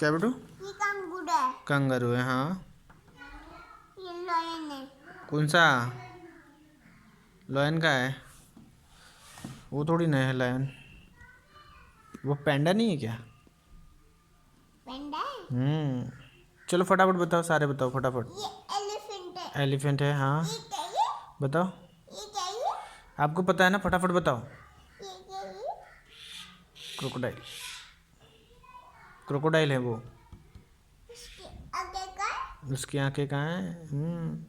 क्या बेटू? ये कंगूरू है। कंगारू है, हाँ। ये लायन है। कौन सा? लायन का है? वो थोड़ी ना है लायन, वो पैंडा नहीं है क्या? पेंडा है। चलो फटाफट बताओ, सारे बताओ फटाफट। ये एलिफेंट है। एलिफेंट है, हाँ। ये क्या है? बताओ, ये क्या है? आपको पता है ना, फटाफट बताओ। ये क्या है? क्रोकोडाइल, क्रोकोडाइल है वो। इसके आगे का है? उसकी आंखें कहाँ हैं?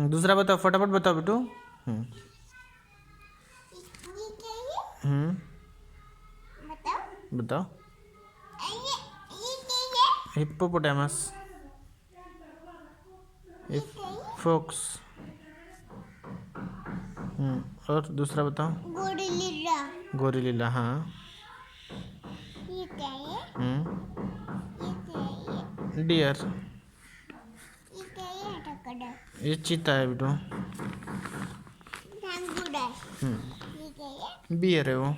दूसरा बताओ, फटाफट बताओ बेटू। ये क्या है? हम्म बताओ। बताओ। ये क्या है? हिप्पोपोटामस, ये क्या है? फॉक्स। और दूसरा बताओ। गोरिल्ला। गोरिल्ला, हाँ। ये क्या है? ये क्या है? डियर, ये क्या है? टकड़ा। ये चीता है बेटू। कंगूरू है। ये क्या है? बियर है वो। ये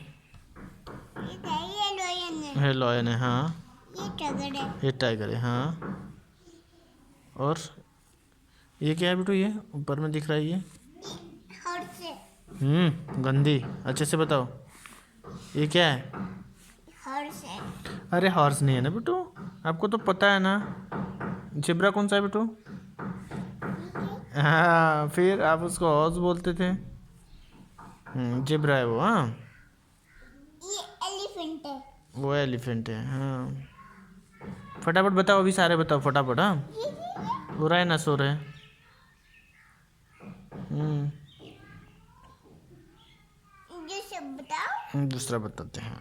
क्या है? ये लायन है। है लॉयन है, हाँ। ये टगर है। ये टाइगर है, हाँ। और ये क्या है बेटू? ये ऊपर में दिख रहा है ये। हॉर्स है। गंदी, अच्छे से बताओ, ये क्या है? हॉर्स है। अरे हॉर्स नहीं है ना बेटू, आपको तो पता है ना। जिब्रा कौन सा है बेटू? हाँ, फिर आप उसको हॉर्स बोलते थे। जिब्रा है वो, हाँ। ये एलिफेंट है। वो एलिफेंट है, हाँ। फटाफट बताओ, अभी सारे बताओ फटाफट, हाँ। वो राइनासोर है। ये सब बताओ। दूसरा बताते हैं।